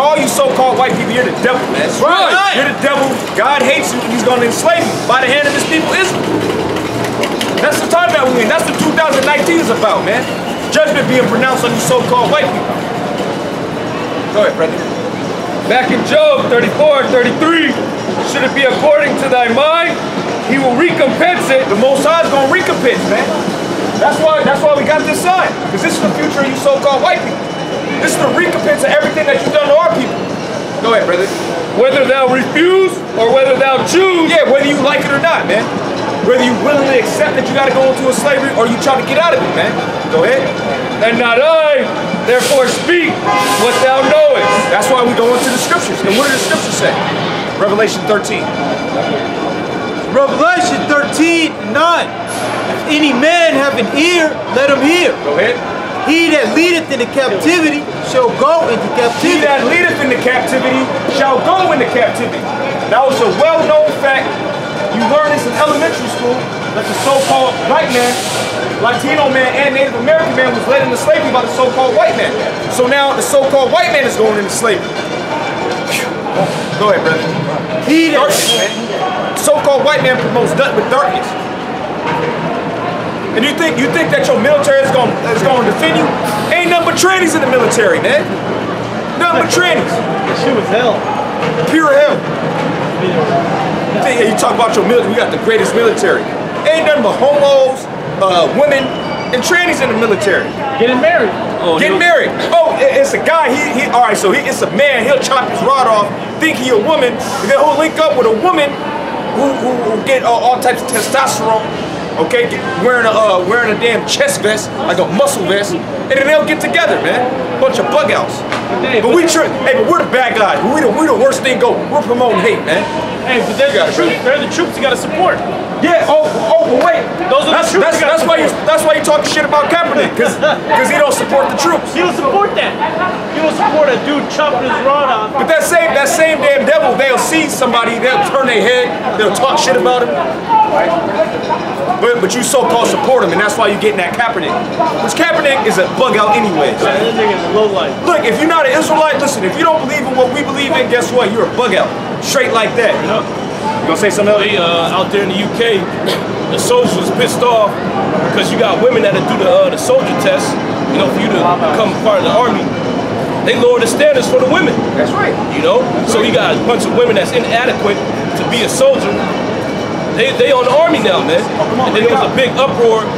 And all you so-called white people, you're the devil, man. That's right. You're the devil. God hates you and he's going to enslave you by the hand of his people, Israel. That's the time that we're in. That's what 2019 is about, man. Judgment being pronounced on you so-called white people. Go ahead, brother. Back in Job 34:33, should it be according to thy mind, he will recompense it. The Most High is going to recompense, man. That's why we got this sign. Because this is the future of you so-called white people. This is the recompense of everything that you've done to our people. Go ahead, brother. Whether thou refuse or whether thou choose. Yeah, whether you like it or not, man. Whether you willingly accept that you got to go into a slavery or you try to get out of it, man. Go ahead. And not I, therefore speak what thou knowest. That's why we go into the scriptures. And what do the scriptures say? Revelation 13. Revelation 13:9. If any man have an ear, let him hear. Go ahead. He that leadeth into captivity shall go into captivity. He that leadeth into captivity shall go into captivity. Now it's a well-known fact. You learn this in elementary school that the so-called white man, Latino man, and Native American man was led into slavery by the so-called white man. So now the so-called white man is going into slavery. Go ahead, brother. He that darkness, man. So-called white man promotes nothing but darkness. And you think that your military is going to defend you? Ain't nothing but trannies in the military, man. Nothing but trannies. That shit was hell. Pure hell. You talk about your military, we got the greatest military. Ain't nothing but homos, women, and trannies in the military. Getting married. Oh, getting married. Oh, it's a guy, all right, so it's a man, he'll chop his rod off, think he a woman, and then he'll link up with a woman who get all types of testosterone, okay, wearing a damn chest vest, like a muscle vest, and then they'll get together, man. Bunch of bug outs. But we're the bad guys. We the worst thing go. We're promoting hate, man. Hey, but they're the troops. They're the troops you gotta support. Yeah. Oh, but wait. Those are the troops. That's why you talking shit about Kaepernick, because he don't support the troops. He don't support that. He don't support a dude chopping his rod off. But that same damn devil, they'll see somebody, they'll turn their head, they'll talk shit about him. But you so-called support him, and that's why you're getting that Kaepernick. Which Kaepernick is a bug out anyway. This nigga's a low life. Look, if you're not an Israelite, listen, if you don't believe in what we believe in, guess what? You're a bug out. Straight like that. Yep. You gonna say something else? Out there in the UK, the soldiers was pissed off because you got women that do the soldier test, you know, for you to become part of the army. They lower the standards for the women. That's right. You know? So you got a bunch of women that's inadequate to be a soldier. They on the army now, man. And then there was a big uproar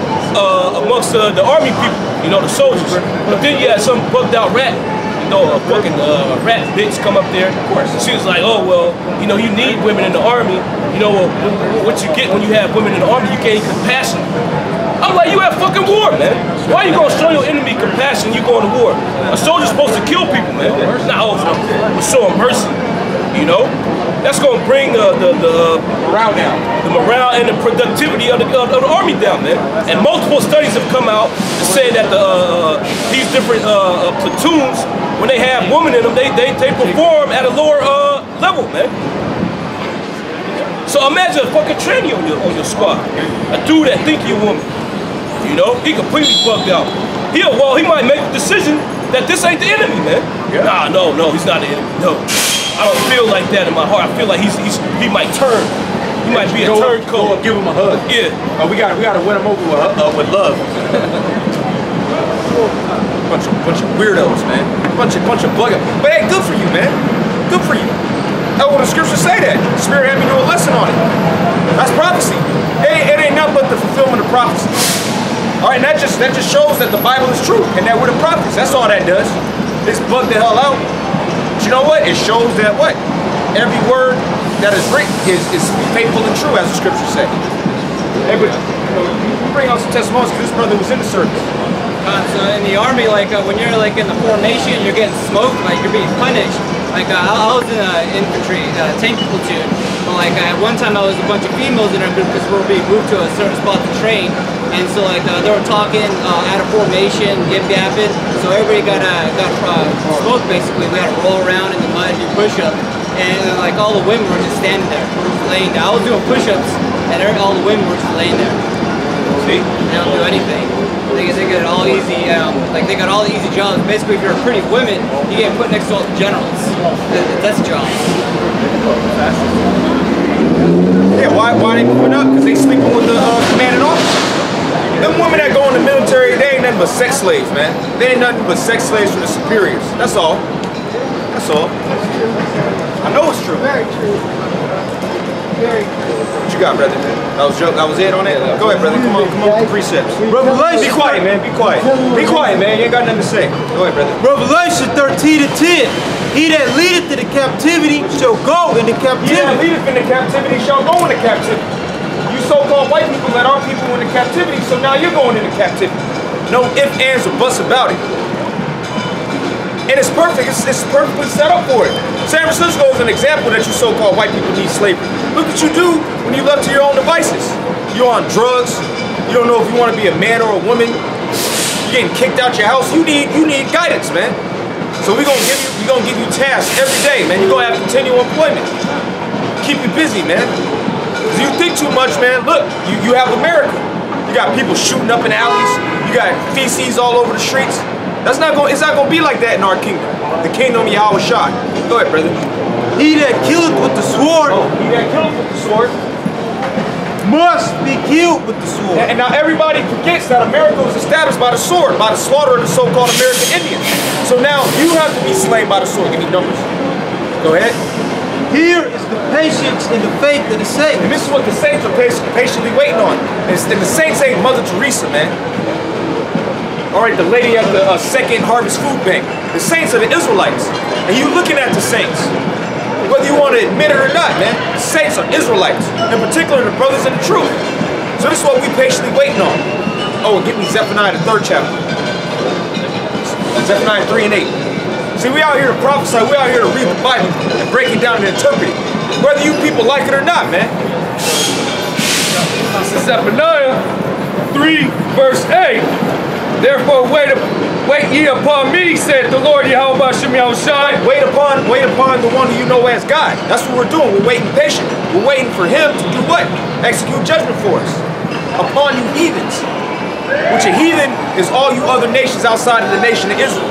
amongst the army people, you know, the soldiers. But then you had some bugged out rat, you know, a fucking rat bitch come up there. Of course. She was like, oh, well, you know, you need women in the army. You know, what you get when you have women in the army, you gain compassion. I'm like, you at fucking war, man. Why you gonna show your enemy compassion when you going to war? A soldier's supposed to kill people, man. Not we're showing mercy, you know? That's gonna bring the morale down. The morale and the productivity of the army down, man. And multiple studies have come out to say that these different platoons, when they have women in them, they perform at a lower level, man. So imagine a fucking tranny on your squad, a dude that think you're a woman. You know, he completely bugged out. He might make the decision that this ain't the enemy, man. Yeah. Nah, no, he's not the enemy. No. I don't feel like that in my heart. I feel like he might turn. He might be a turncoat. Give him a hug. Yeah. We gotta win him over with love. bunch of weirdos, man. Bunch of bug outs. But hey, good for you, man. Good for you. Oh, well, the scriptures say that. The Spirit had me do a lesson on it. That's prophecy. It ain't nothing but the fulfillment of prophecy. All right, and that just shows that the Bible is true and that we're the prophets. That's all that does. It's bugged the hell out. But you know what? It shows that what? Every word that is written is faithful and true, as the scriptures say. Hey, but you bring out some testimonies because this brother was in the service. So in the army, like when you're like in the formation, you're getting smoked, like you're being punished. Like I was in an infantry tank platoon, but like at one time I was a bunch of females in our group because we were being moved to a certain spot to train, and so like they were talking out of formation, yapping. So everybody got smoked basically. We had to roll around in the mud, do push-ups, and like all the women were just standing there, just laying there. I was doing push-ups, and all the women were just laying there. See? They don't do anything. They get it all easy. Like they got all the easy jobs. Basically, if you're a pretty woman, you get put next to all the generals. That's a job. Yeah, why they moving up? Because they sleeping with the commanding officer. Them women that go in the military, they ain't nothing but sex slaves, man. They ain't nothing but sex slaves for the superiors. That's all. That's all. I know it's true. Very true. Very true. What you got, brother? That was it on it? Go ahead, brother. Come on with the precepts. Revelation. Be quiet, man. Be quiet. Be quiet, man. You ain't got nothing to say. Go ahead, brother. Revelation 13:10. He that leadeth in the captivity shall go into captivity. He that leadeth in the captivity shall go into captivity. You so-called white people let our people into captivity, so now you're going into captivity. No ifs, ands, or buts about it. And it's perfect. It's perfectly set up for it. San Francisco is an example that you so-called white people need slavery. Look what you do when you left to your own devices. You're on drugs. You don't know if you want to be a man or a woman. You're getting kicked out your house. You need guidance, man. So we're gonna give you tasks every day, man. You're gonna have continual employment. Keep you busy, man. Cause you think too much, man. Look, you have America. You got people shooting up in alleys. You got feces all over the streets. It's not gonna be like that in our kingdom. The kingdom of Yahweh Shai. Go ahead, brother. He that killeth with the sword He that killeth with the sword. must be killed with the sword. And now everybody forgets that America was established by the sword, by the slaughter of the so-called American Indians. So now you have to be slain by the sword. Give me numbers. Go ahead. Here is the patience and the faith of the saints. And this is what the saints are patiently waiting on. And the saints ain't Mother Teresa, man. All right, the lady at the Second Harvest Food Bank. The saints are the Israelites. And you looking at the saints. Whether you want to admit it or not, man, the saints are Israelites. In particular, the brothers in the truth. So this is what we patiently waiting on. Oh, and give me Zephaniah, the 3rd chapter. Zephaniah 3 and 8. See, we out here to prophesy. We out here to read the Bible and break it down and interpret it. Whether you people like it or not, man. This is Zephaniah 3, verse 8. Therefore wait ye upon me, said the Lord Yahweh Bashem Yahushai. Wait upon the one who you know as God. That's what we're doing. We're waiting patient. We're waiting for him to do what? Execute judgment for us. Upon you heathens. Which a heathen is all you other nations outside of the nation of Israel.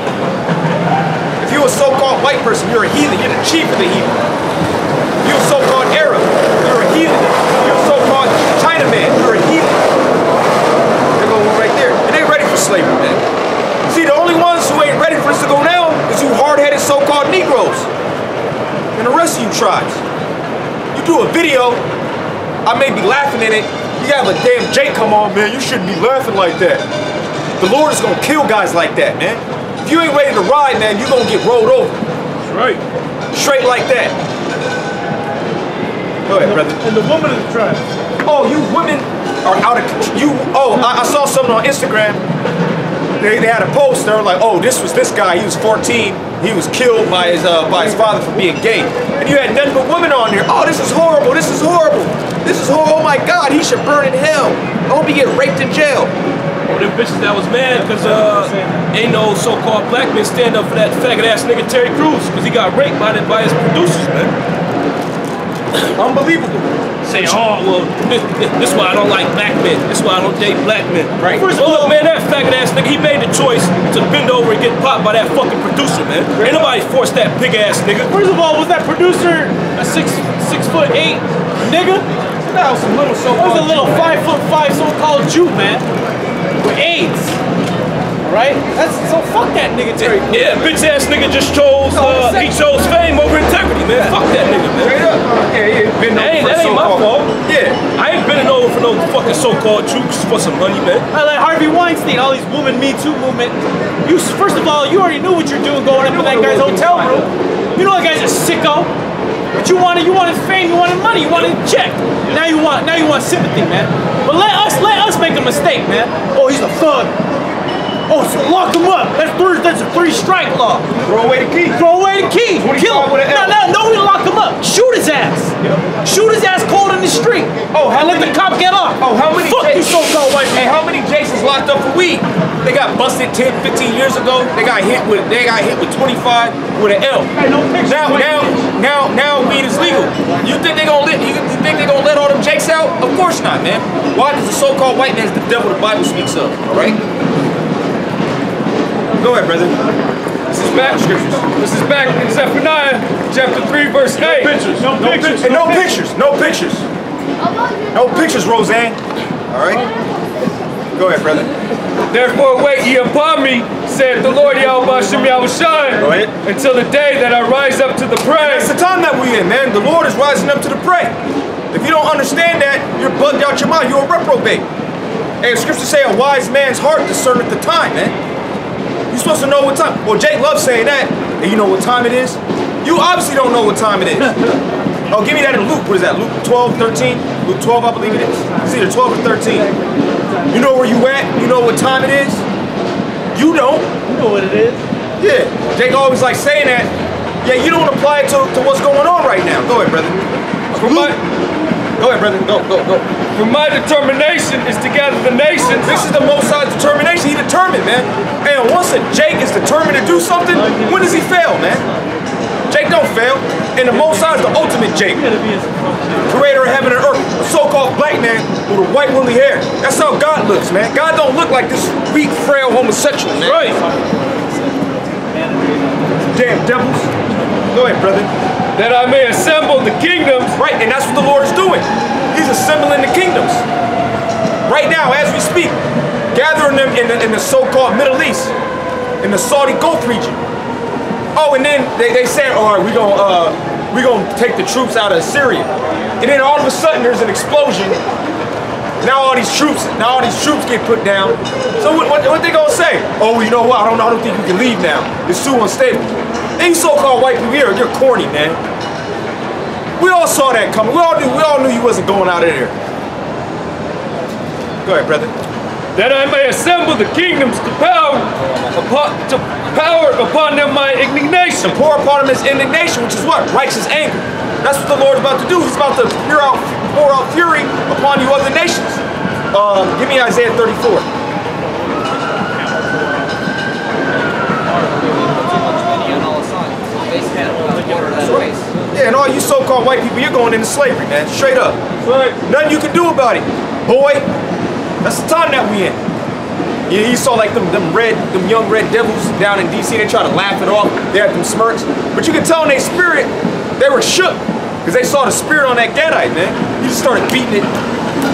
If you're a so-called white person, you're a heathen. You're the chief of the heathen. If you're a so-called Arab, you're a heathen. If you're a so-called Chinaman, you're a heathen. They're going right there. And they're ready for slavery, man. See, the only ones who ain't ready for us to go now is you hard-headed so-called Negroes. And the rest of you tribes. You do a video, I may be laughing in it. You have a damn Jake come on, man. You shouldn't be laughing like that. The Lord is going to kill guys like that, man. If you ain't ready to ride, man, you're going to get rolled over. That's right. Straight like that. Go ahead, brother. And the woman of the tribe. Oh, you women are out of control. I saw something on Instagram. They had a post. They were like, oh, this was this guy. He was 14. He was killed by his father for being gay. And you had nothing but women on there. Oh, this is horrible. This is horrible. This is horrible. Oh my God, he should burn in hell. I hope he get raped in jail. Oh, them bitches that was mad because ain't no so-called black men stand up for that faggot ass nigga Terry Crews because he got raped by his producers, man. Unbelievable. Say, oh, well, this is why I don't like black men. This is why I don't date black men. Right. First of all, look, man, that faggot ass nigga, he made the choice to bend over and get popped by that fucking producer, man. Ain't nobody forced that big ass nigga. First of all, was that producer a 6'8" nigga? That was some little That was a little 5'5" so-called Jew, man, with AIDS. Right? So fuck that nigga Terry. Yeah, bitch ass nigga just chose he chose fame over integrity, man. Fuck that nigga, man. Straight up. Yeah, he ain't been over That ain't my fault. Yeah. I ain't bending over for no fucking so-called Jews for some money, man. Like Harvey Weinstein, all these women Me Too movement. First of all, you already knew what you're doing going up in that guy's hotel room. You know that guy's a sicko. But you wanted fame, you wanted money, you wanted a check. Now you want sympathy, man. But let us make a mistake, man. Oh, he's a thug. Oh, so lock him up. That's a 3-strike law. Throw away the key. Throw away the key. Kill him. No, we lock him up. Shoot his ass. Yep. Shoot his ass cold in the street. Oh, and let the cop get off. Oh, how many? Fuck you, so-called white man. Hey, how many Jasons locked up for weed? They got busted 10, 15 years ago. They got hit with 25 with an L. Hey, no picture. Now weed is legal. You think they gonna let all them Jakes out? Of course not, man. Why? Because the so-called white man is the devil the Bible speaks of, all right? Go ahead, brother. This is back scriptures. This is back in Zephaniah chapter 3, verse 8. No pictures. And no pictures. No pictures. No pictures, Roseanne. All right? Go ahead, brother. Therefore wait ye upon me, saith the Lord Yahweh Shem Yahushai, Go ahead. until the day that I rise up to the prey. That's the time that we in, man. The Lord is rising up to the prey. If you don't understand that, you're bugged out your mind. You're a reprobate. Hey, the scriptures say a wise man's heart discerneth the time, man. You're supposed to know what time. Well, Jake loves saying that. And you know what time it is? You obviously don't know what time it is. Oh, give me that in Luke. What is that? Luke 12, 13? Luke 12, I believe it is. It's either 12 or 13. You know where you at? You know what time it is? You don't. You know what it is. Yeah. Jake always like saying that. Yeah, you don't apply it to what's going on right now. Go ahead, brother. Go ahead, brother. Go. For my determination is to gather the nations. This is the Most High's determination. He determined, man. And once a Jake is determined to do something, when does he fail, man? Jake don't fail. And the Most High is the ultimate Jake. Creator of heaven and earth. A so-called black man with a white woolly hair. That's how God looks, man. God don't look like this weak, frail homosexual, man. Right. Damn devils. Go ahead, brother. That I may assemble the kingdoms. Right, and that's what the Lord is doing. He's assembling the kingdoms. Right now, as we speak, gathering them in the so-called Middle East, in the Saudi Gulf region. Oh, and then they say, all right, we're gonna take the troops out of Syria. And then all of a sudden there's an explosion. Now all these troops get put down. So what they gonna say? Oh, you know what? I don't think we can leave now. It's too unstable. And you so-called white people here, you're corny, man. We all saw that coming. We all knew you wasn't going out of there. Go ahead, brother. That I may assemble the kingdoms to power upon them my indignation. And pour upon them his indignation, which is what? Righteous anger. That's what the Lord's about to do. He's about to pour out fury upon you other nations. Give me Isaiah 34. Yeah, and all you so-called white people, you're going into slavery, man. Straight up. Right. Nothing you can do about it. Boy, that's the time that we in. You saw like them young red devils down in DC, they try to laugh it off. They had them smirks. But you could tell in their spirit, they were shook. Because they saw the spirit on that Gadite, man. You just started beating it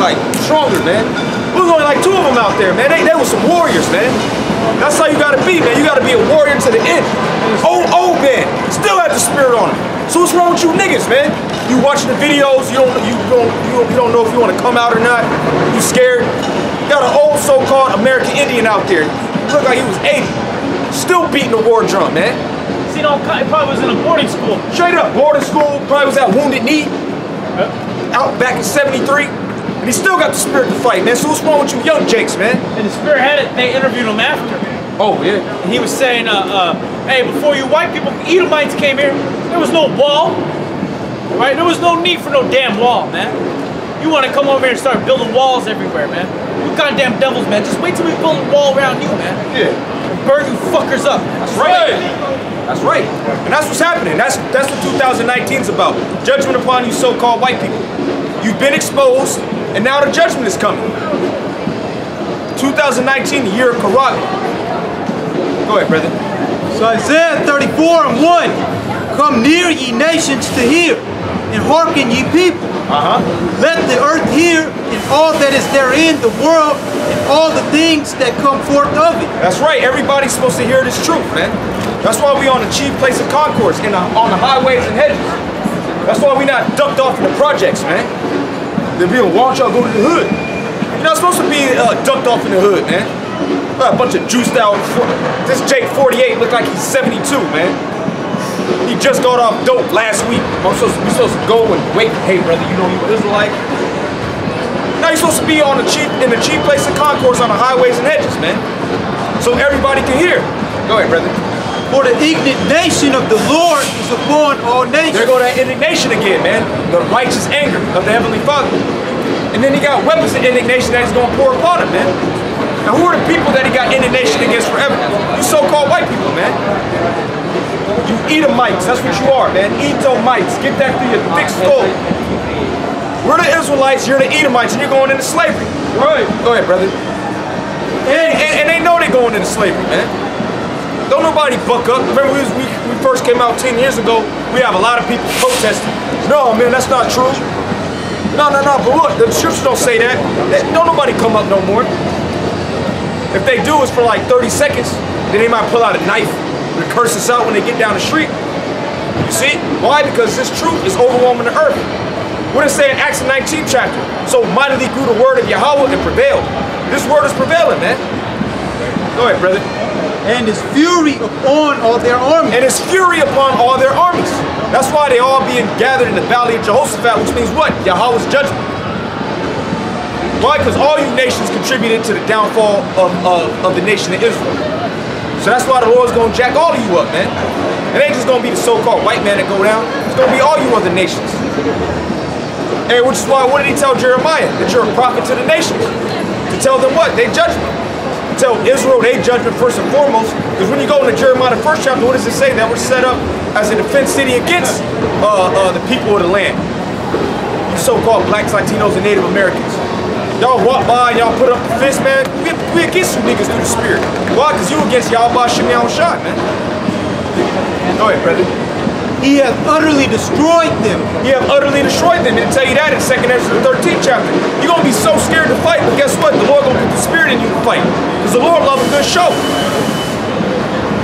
like stronger, man. There was only like 2 of them out there, man. They were some warriors, man. That's how you gotta be, man. You gotta be a warrior to the end. Old man, still had the spirit on him. So what's wrong with you niggas, man? You watching the videos, you don't know if you wanna come out or not. You scared. You got an old so-called American Indian out there. He looked like he was 80. Still beating the war drum, man. See, no, he probably was in a boarding school. Straight up, boarding school, probably was at Wounded Knee. Out back in 73. And he still got the spirit to fight, man. So what's wrong with you young Jakes, man? And the spirit had it, they interviewed him after. Oh, yeah. And he was saying, hey, before you white people, Edomites came here, there was no wall. Right? There was no need for no damn wall, man. You want to come over here and start building walls everywhere, man. You goddamn devils, man. Just wait till we build a wall around you, man. Yeah. And burn you fuckers up. That's right. That's right. And that's what's happening. That's what 2019 is about. Judgment upon you so-called white people. You've been exposed, and now the judgment is coming. 2019, the year of Karag. Go ahead, brother. So Isaiah 34 and 1. Come near ye nations to hear, and hearken ye people. Let the earth hear, and all that is therein, the world, and all the things that come forth of it. That's right. Everybody's supposed to hear this truth, man. That's why we on the chief place of concourse, on the highways and hedges. That's why we not ducked off in the projects, man. They'll be like, why don't y'all go to the hood? You're not supposed to be ducked off in the hood, man. A bunch of juiced out. This Jake 48 look like he's 72, man. He just got off dope last week. We supposed to go and wait. Hey, brother, you know you an Israelite? Now you're supposed to be in the chief place of concourse on the highways and hedges, man. So everybody can hear. Go ahead, brother. For the indignation of the Lord is upon all nations. There go that indignation again, man. The righteous anger of the Heavenly Father. And then he got weapons of indignation that he's going to pour upon him, man. Now who are the people that he got indignation against forever? You so-called white people, man. You Edomites, that's what you are, man. Edomites. Get that through your thick skull. We're the Israelites, you're the Edomites, and you're going into slavery. Right. Go ahead, brother. And they know they're going into slavery, man. Don't nobody buck up. Remember, we first came out 10 years ago, we have a lot of people protesting. No, man, that's not true. No, but look, the scriptures don't say that. Don't nobody come up no more. If they do, it's for like 30 seconds. Then they might pull out a knife and curse us out when they get down the street. You see? Why? Because this truth is overwhelming the earth. What does it say in Acts 19 chapter? So mightily grew the word of Yahweh and prevailed. This word is prevailing, man. Go ahead, brother. And his fury upon all their armies. And his fury upon all their armies. That's why they all being gathered in the valley of Jehoshaphat, which means what? Yahweh's judgment. Why? Because all you nations contributed to the downfall of the nation of Israel. So that's why the Lord's going to jack all of you up, man. It ain't just going to be the so-called white man that go down. It's going to be all you other nations. And which is why, what did he tell Jeremiah? That you're a prophet to the nations. To tell them what? Their judgment. Tell Israel their judgment first and foremost. Because when you go into Jeremiah, the first chapter, what does it say? That we're set up as a defense city against the people of the land. You so-called blacks, Latinos, and Native Americans. Y'all walk by, y'all put up the fist, man. We against you niggas through the spirit. Why? Because you against Yahweh Shemiah Shot, man. Go ahead, brother. He hath utterly destroyed them. He have utterly destroyed them. Didn't tell you that in 2nd Ezra, the 13th chapter. You're going to be so scared to fight, but guess what? The Lord going to put the spirit in you to fight. Because the Lord loves a good show.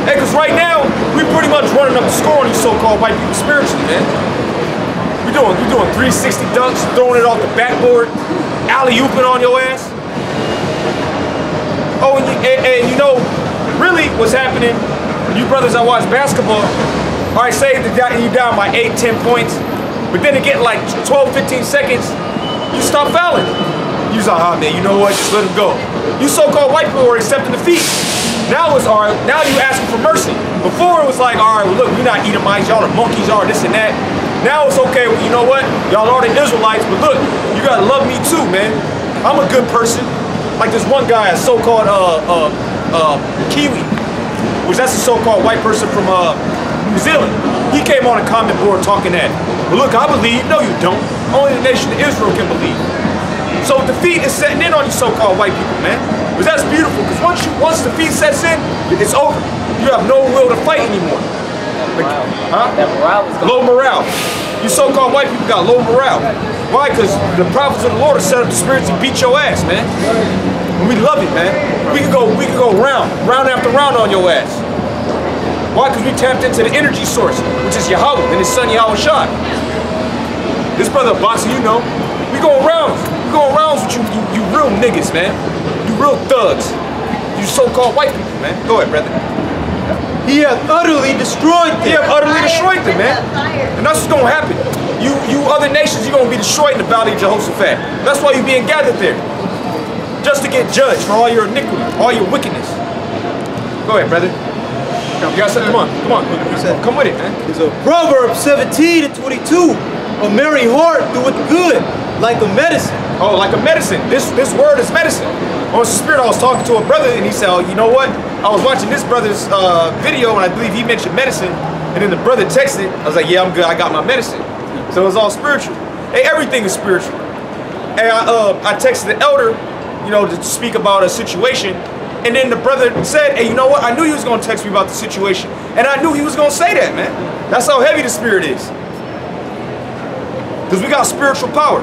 Hey, because right now, we pretty much running up the score on these so-called white people spiritually, man. We're doing 360 dunks, throwing it off the backboard, alley-ooping on your ass. Oh, and you know, really what's happening, you brothers that watch basketball, all right, say that you down by 8, 10 points, but then it get like 12, 15 seconds, you stop fouling. You say, ah, man, you know what, just let him go. You so-called white people are accepting defeat. Now it's all right, now you asking for mercy. Before it was like, all right, well, look, we're not Edomites, y'all are monkeys, y'all are this and that. Now it's okay, well, you know what, y'all are the Israelites, but look, you gotta love me too, man. I'm a good person. Like this one guy, a so-called Kiwi, which that's a so-called white person from New Zealand. He came on a comment board talking that, well, look, I believe. No, you don't. Only the nation of Israel can believe. So defeat is setting in on you so-called white people, man. But that's beautiful, because once defeat sets in, it's over. You have no will to fight anymore. That morale is low morale. You so-called white people got low morale. Why? Because the prophets of the Lord have set up the spirits to beat your ass, man. And we love it, man. We can go round after round on your ass. Why? Because we tapped into the energy source, which is Yahweh and his son Yahweh Shai. This brother Bossy, you know, we going rounds. We going rounds with you real niggas, man. You real thugs. You so-called white people, man. Go ahead, brother. He hath utterly destroyed them. He have utterly destroyed them, man. And that's what's gonna happen. You other nations, you're gonna be destroyed in the valley of Jehoshaphat. That's why you're being gathered there. Just to get judged for all your iniquity, all your wickedness. Go ahead, brother. You got something? Come on. Come with it, man. So Proverbs 17 and 22. A merry heart doeth good, like a medicine. Oh, like a medicine. This word is medicine. On the spirit, I was talking to a brother and he said, oh, you know what? I was watching this brother's video and I believe he mentioned medicine. And then the brother texted. I was like, yeah, I'm good. I got my medicine. So it's all spiritual. Hey, everything is spiritual. And I texted the elder, you know, to speak about a situation. And then the brother said, hey, you know what? I knew he was going to text me about the situation. And I knew he was going to say that, man. That's how heavy the spirit is. Because we got spiritual power.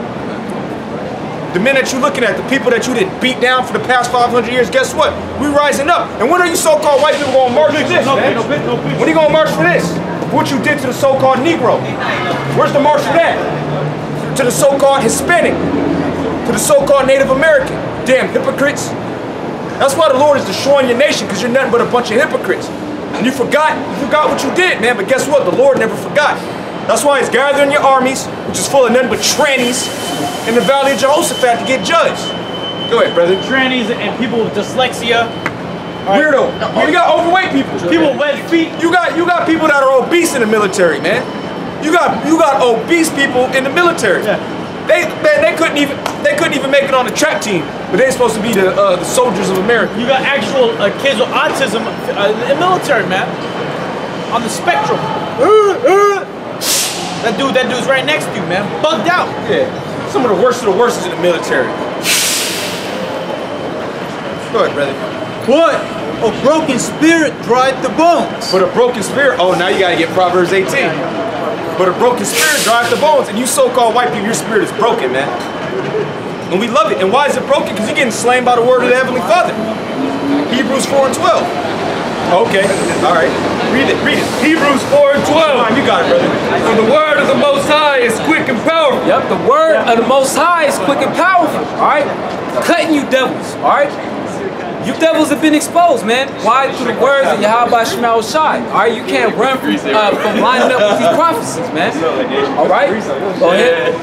The men that you're looking at, the people that you didn't beat down for the past 500 years, guess what? We rising up. And when are you so-called white people going to march for this, man? When are you going to march for this? What you did to the so-called Negro? Where's the march for that? To the so-called Hispanic. To the so-called Native American. Damn hypocrites. That's why the Lord is destroying your nation, because you're nothing but a bunch of hypocrites. And you forgot what you did, man. But guess what? The Lord never forgot. That's why he's gathering your armies, which is full of nothing but trannies, in the valley of Jehoshaphat to get judged. Go ahead, brother. Trannies and people with dyslexia. Weirdo. You got overweight people. People with wet feet. You got people that are obese in the military, man. You got obese people in the military. Yeah. They couldn't even make it on the track team, but they're supposed to be the soldiers of America. You got actual kids with autism in the military, man. On the spectrum. That dude's right next to you, man. Bugged out. Yeah. Some of the worst in the military. Go ahead, brother. But a broken spirit drieth the bones. But a broken spirit, oh, now you gotta get Proverbs 18. But a broken spirit drieth the bones, and you so-called white people, your spirit is broken, man. And we love it. And why is it broken? Because you're getting slain by the word of the Heavenly Father. Hebrews 4 and 12. Okay, all right. Read it, read it. Hebrews 4 and 12. Come on, you got it, brother. For the word of the Most High is quick and powerful. Yep, the word of the Most High is quick and powerful, all right? Cutting you devils, all right? You devils have been exposed, man. Why? Through the words of Yahweh Shemel Shai. All right, you can't run from lining up with these prophecies, man. All right, go ahead.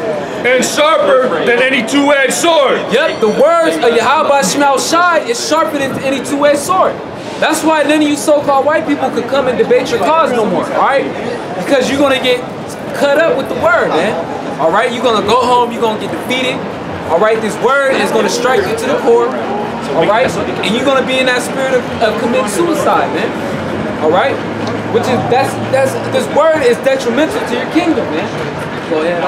And sharper than any two-edged sword. Yep, the words of Yahweh Shemel Shai is sharper than any two-edged sword. That's why none of you so-called white people could come and debate your cause no more, all right? Because you're gonna get cut up with the word, man. All right, you're gonna go home, you're gonna get defeated. All right, this word is gonna strike you to the core. All right, and you're gonna be in that spirit of committing suicide, man. All right, which is this word is detrimental to your kingdom, man. Go ahead.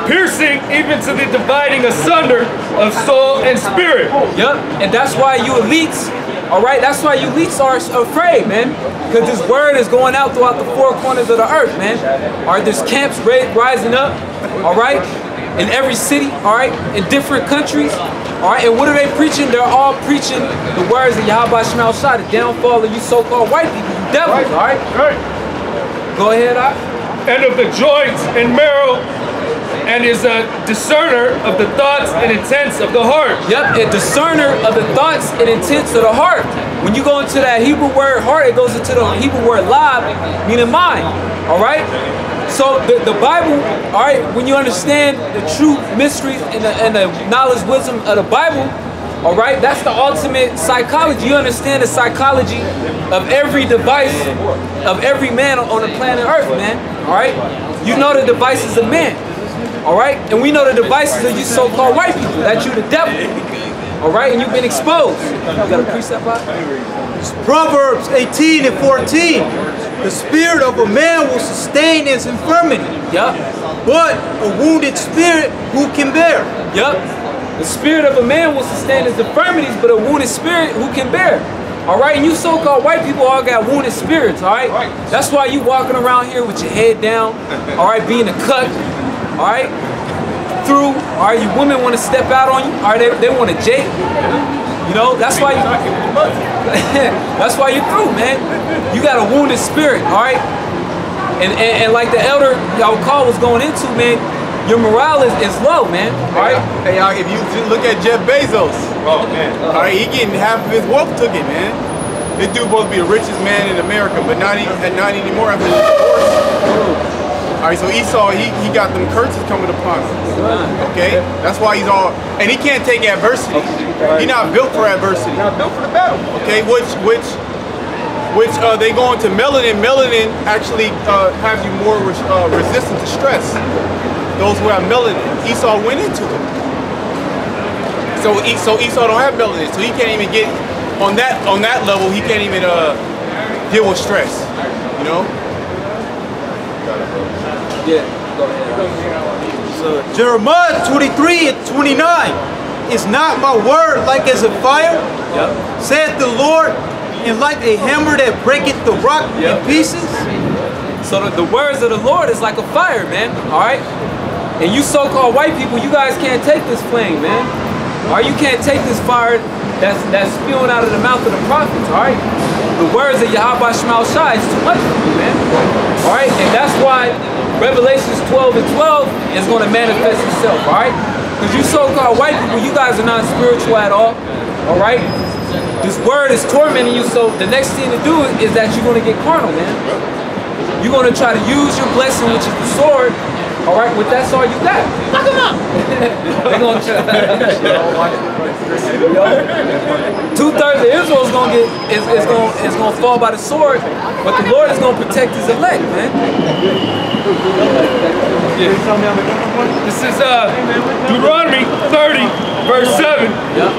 Piercing even to the dividing asunder of soul and spirit. Yep, and that's why you elites. All right, that's why you elites are afraid, man, because this word is going out throughout the four corners of the earth, man. All right, there's camps rising up. All right, in every city. All right, in different countries. All right, and what are they preaching? They're all preaching the words of Yahweh Shemel Shai, the downfall of you so-called white people, you devils, all right? Go ahead, And of the joints and marrow, and is a discerner of the thoughts and intents of the heart. Yep, a discerner of the thoughts and intents of the heart. When you go into that Hebrew word heart, it goes into the Hebrew word lab, meaning mind, all right? So the Bible, all right, when you understand the true mysteries and the knowledge, wisdom of the Bible, all right, that's the ultimate psychology. You understand the psychology of every device of every man on the planet Earth, man, all right? You know the devices of man, all right? And we know the devices of you so-called white people, that you the devil, all right? And you've been exposed. You got a precept out? Proverbs 18 and 14. The spirit of a man will sustain his infirmity. Yep. But a wounded spirit, who can bear? Yep. The spirit of a man will sustain his infirmities, but a wounded spirit, who can bear? All right, and you so-called white people all got wounded spirits, all right? That's why you walking around here with your head down, all right, being a cut, all right? Through, all right, you women want to step out on you, all right, they want to jake. You know, that's why that's why you're through, man. You got a wounded spirit, all right? And like the elder y'all call was going into, man, your morale is low, man, all right? Hey, if you look at Jeff Bezos, Oh, man. all right, he getting half of his wealth took it, man. This dude supposed to be the richest man in America, but not anymore after the divorce. All right, so Esau, he got them curses coming upon him. Okay, that's why he's all, and he can't take adversity. He's not built for adversity. Not built for the battle. Okay, which they go into melanin. Melanin actually has you more resistant to stress. Those who have melanin, Esau went into it. So Esau don't have melanin, so he can't even get on that level. He can't even deal with stress. You know. Yeah, go ahead. So Jeremiah 23 and 29. Is not my word like as a fire? Yep. Saith the Lord, and like a hammer that breaketh the rock in pieces? So the words of the Lord is like a fire, man, all right? And you so-called white people, you guys can't take this flame, man. All right, you can't take this fire that's spewing out of the mouth of the prophets, all right? The words of Yahweh Shemel Shai is too much for you, man. All right, and that's why Revelations 12 and 12 is going to manifest itself, all right? Because you so-called white people, you guys are not spiritual at all right? This word is tormenting you, so the next thing to do is that you're going to get carnal, man. You're going to try to use your blessing, which is the sword, all right, but that's all you got. Look them up. They're going to two-thirds of Israel is going to is going to fall by the sword, but the Lord is going to protect his elect, man. This is Deuteronomy 30, verse 7. Yep.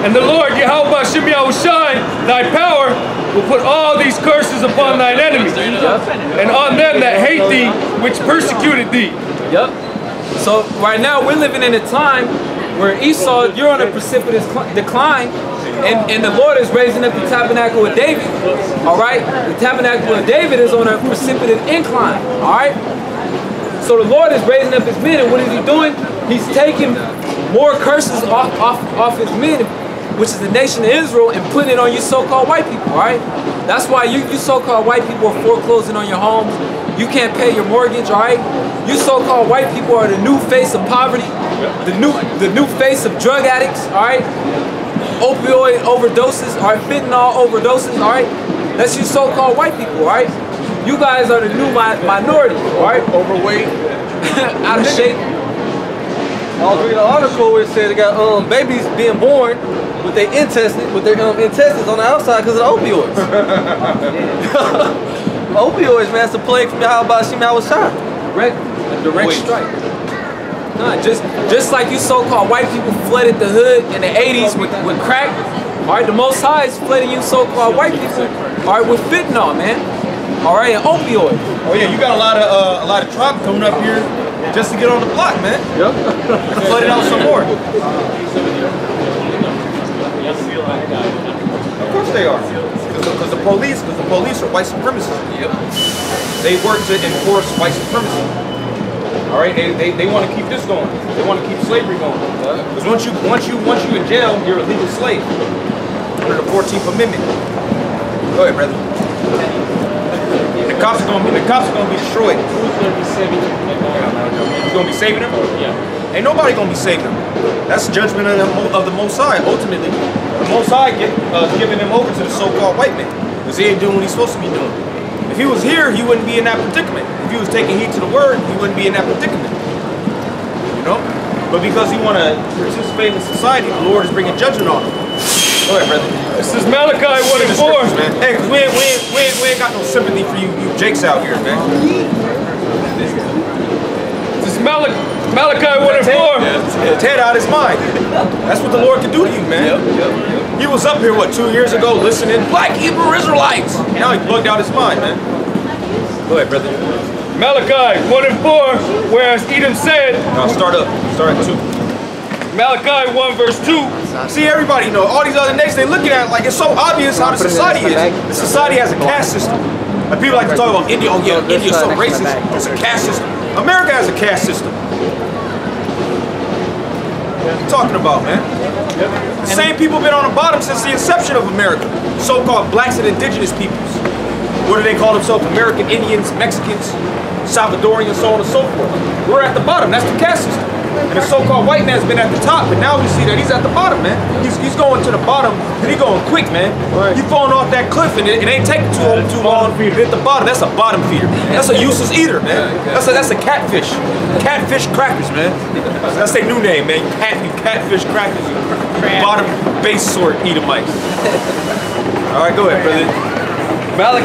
And the Lord, Yahweh Shemel Shai, thy power, will put all these curses upon thine enemies, and on them that hate thee, which persecuted thee. Yep. So right now we're living in a time where Esau, you're on a precipitous decline, and the Lord is raising up the tabernacle of David. All right, the tabernacle of David is on a precipitous incline. All right, so the Lord is raising up his men, and what is he doing? He's taking more curses off his men, which is the nation of Israel, and putting it on you so-called white people. All right, that's why you so-called white people are foreclosing on your homes. You can't pay your mortgage. All right, you so-called white people are the new face of poverty, the new face of drug addicts. All right, opioid overdoses, all right, fentanyl overdoses. All right, that's you so-called white people. All right, you guys are the new minority. All right, Overweight. out of shape. I was reading an article where it said they got babies being born with their intestines on the outside because of the opioids. Opioids, man, it's a plague from Yahweh Hashem Shah. A direct strike. Nah, just like you so-called white people flooded the hood in the 80s with crack, all right, the Most High is flooding you so-called white people, all right, with fentanyl, man, all right, and opioids. Oh yeah, you got a lot of tribe coming up here just to get on the block, man. Yep. Flood it out some more. Of course they are. Because the police are white supremacists. Yep. They work to enforce white supremacy. All right, they want to keep this going. They want to keep slavery going. Because once you in jail, you're a legal slave under the 14th Amendment. Go ahead, brother. The cops are gonna be destroyed. Who's going to be saving them? Who's gonna be saving them? Yeah. Ain't nobody gonna be saving them. That's the judgment of the Most High. Ultimately, the Most High giving them over to the so-called white man because he ain't doing what he's supposed to be doing. If he was here, he wouldn't be in that predicament. If he was taking heed to the word, he wouldn't be in that predicament. You know? But because he want to participate in society, the Lord is bringing judgment on him. Go ahead, brother. This is Malachi 1:4. Man. Hey, because we ain't got no sympathy for you Jakes out here, man. This is Malachi 1:4. Ted out his mind. That's what the Lord can do to you, man. Yep. He was up here, 2 years ago, listening, Black Hebrew Israelites. Now he bugged out his mind, man. Go ahead, brother. Malachi 1:4, whereas Edom said, No, start at 2. Malachi 1:2. See, everybody know, all these other nations, they looking at it like it's so obvious how the society is. The society has a caste system. Like people like to talk about India, oh yeah, India's so racist. It's a caste system. America has a caste system. What are you talking about, man? The same people been on the bottom since the inception of America. So-called blacks and indigenous peoples. What do they call themselves? American Indians, Mexicans, Salvadorians, so on and so forth. We're at the bottom. That's the caste system. And the so-called white man's been at the top, but now we see that he's at the bottom, man. He's going to the bottom, and he's going quick, man. Right. You falling off that cliff, and it ain't taking too long to hit the bottom. That's a bottom feeder. That's a useless eater, man. That's a catfish. Catfish crackers, man. That's their new name, man. You catfish crackers. You bottom base sort Edomites. All right, go ahead, brother.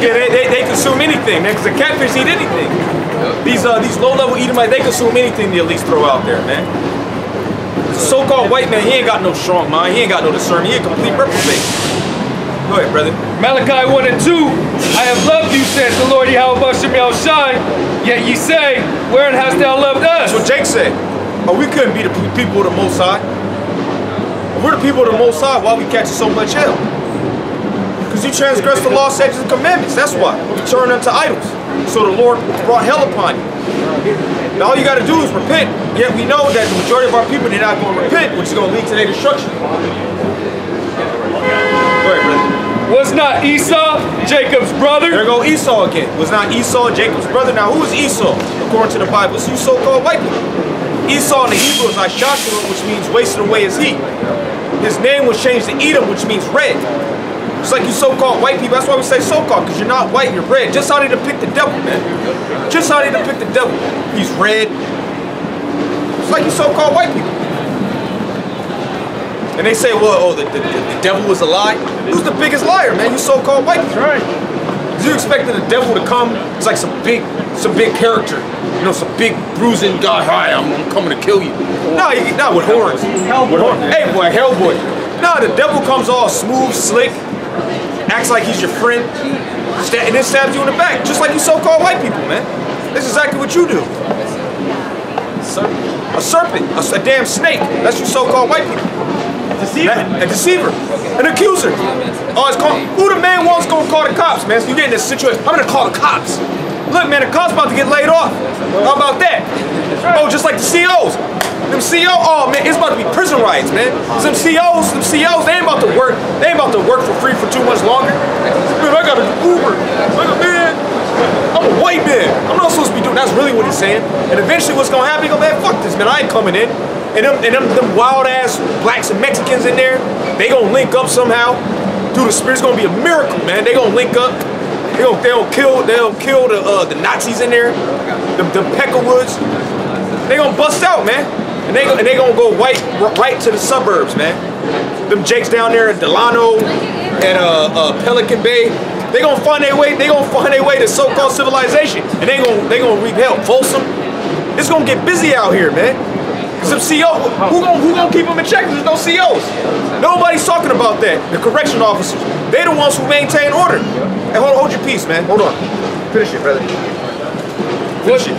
They consume anything, man, because the catfish eat anything. These low-level Edomites, they consume anything the elites throw out there, man. The so-called white man, he ain't got no strong mind, he ain't got no discernment, he a complete reprobate. Go ahead, brother. Malachi 1:2, I have loved you, says the Lord Yahweh Shai, yet ye say, wherein hast thou loved us? That's what Jake said. Oh, we couldn't be the people of the Most High. If we're the people of the Most High, why we catching so much hell? Because you transgress the law, statutes, and commandments. That's why. You turn unto idols. So the Lord brought hell upon you. Now all you got to do is repent. Yet we know that the majority of our people, they're not going to repent, which is going to lead to their destruction. Go ahead, brother. Was not Esau Jacob's brother? There go Esau again. Was not Esau Jacob's brother? Now who is Esau? According to the Bible, it's you so-called white people. Esau in the Hebrew is Joshua, which means wasted away is he. His name was changed to Edom, which means red. It's like you so-called white people. That's why we say so-called, because you're not white, you're red. Just how they depict the devil, man. Just how they depict the devil. He's red. It's like you so-called white people. And they say, well, the devil was a lie. Who's the biggest liar, man? You so-called white people. Right. You expecting the devil to come? It's like some big character. You know, some big bruising guy. Hi, I'm coming to kill you. No, not with horns. With horns. Hey, boy, Hellboy. No, the devil comes all smooth, slick, acts like he's your friend, and then stabs you in the back, just like you so-called white people, man. That's exactly what you do. A serpent, a damn snake. That's you so-called white people. A deceiver, an accuser. Oh, it's called, who the man wants gonna call the cops, man? So you get in this situation, I'm gonna call the cops. Look, man, the cops about to get laid off. How about that? Oh, just like the COs. Them COs, oh man, it's about to be prison riots, man. Some COs, they ain't about to work. They ain't about to work for free for too much longer. Man, I got an Uber. Man, I'm a white man. I'm not supposed to be doing. That's really what he's saying. And eventually, what's gonna happen? He go, man, fuck this, man. I ain't coming in. And them wild ass blacks and Mexicans in there, they gonna link up somehow. Dude, the spirit's gonna be a miracle, man. They gonna link up. They'll kill the Nazis in there. The Peckerwoods. They gonna bust out, man. And they gonna go right to the suburbs, man. Them Jakes down there at Delano and Pelican Bay. They gonna find their way. They gonna find their way to so-called civilization, and they gonna reap hell. Folsom. It's gonna get busy out here, man. Some COs. Who gonna keep them in check? There's no COs. Nobody's talking about that. The correction officers. They the ones who maintain order. Hey, hold your peace, man. Hold on. Finish it, brother.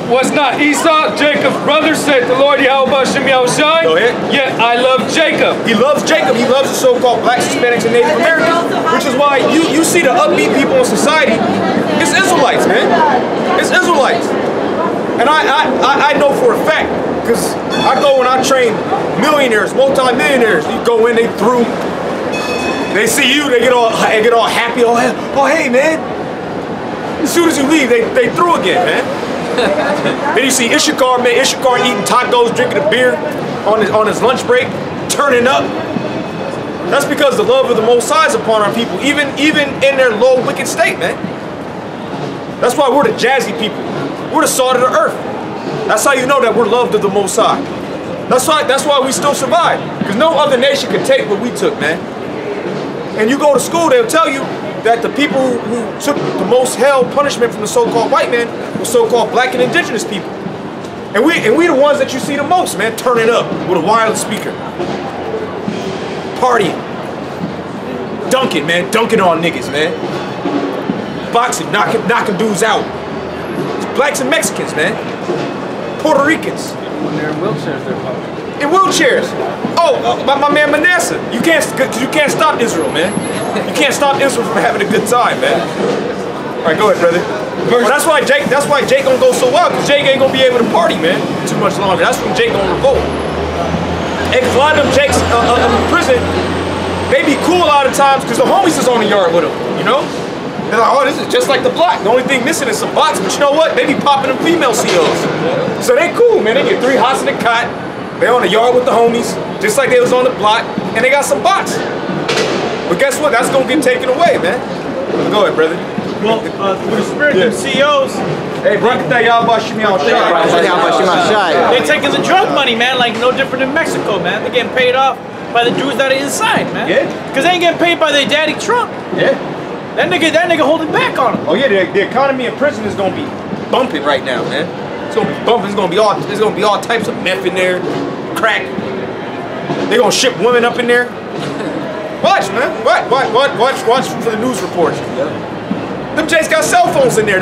Was not Esau Jacob's brother, said the Lord Yahweh Shem Yahushai? Go ahead. Yet I love Jacob. He loves Jacob. He loves the so-called blacks, Hispanics, and Native Americans, which is why you see the upbeat people in society. It's Israelites, man. It's Israelites. And I know for a fact, because I go and I train millionaires, multi-millionaires. You go in, they through. They see you, they get all happy. Oh hey, man. As soon as you leave, they through again, man. Then you see Issachar, man. Issachar eating tacos, drinking a beer on his lunch break, turning up. That's because the love of the Most High is upon our people, even in their low, wicked state, man. That's why we're the jazzy people. We're the salt of the earth. That's how you know that we're loved of the Most High. That's why we still survive. Because no other nation could take what we took, man. And you go to school, they'll tell you that the people who took the most hell punishment from the so-called white man were so-called black and indigenous people. And we the ones that you see the most, man, turning up with a wireless speaker. Partying. Dunking, man. Dunking on niggas, man. Boxing, knocking dudes out. It's blacks and Mexicans, man. Puerto Ricans. When they're in wheelchairs, they're popular. In wheelchairs. Oh, my man Manasseh. You can't stop Israel, man. You can't stop Israel from having a good time, man. All right, go ahead, brother. Well, that's why Jake gonna go so wild, because Jake ain't gonna be able to party, man, too much longer. That's when Jake gonna revolt. And cause a lot of them Jakes in prison, they be cool a lot of times because the homies is on the yard with them, you know? They're like, oh, this is just like the block. The only thing missing is some box, but you know what? They be popping them female COs. So they cool, man. They get 3 hots in the cot. They on the yard with the homies, just like they was on the block, and they got some box. But guess what? That's gonna get taken away, man. Go ahead, brother. Well, with the spirit of COs, hey, they're taking the drug money, man, like no different than Mexico, man. They're getting paid off by the Jews that are inside, man. Yeah. Because they ain't getting paid by their daddy Trump. Yeah. That nigga holding back on them. Oh yeah, the economy in prison is gonna be bumping right now, man. It's gonna be bumping. There's gonna be all types of meth in there, crack. They're gonna ship women up in there. Watch, man. Watch for the news reports. Yeah. Them Jays got cell phones in there.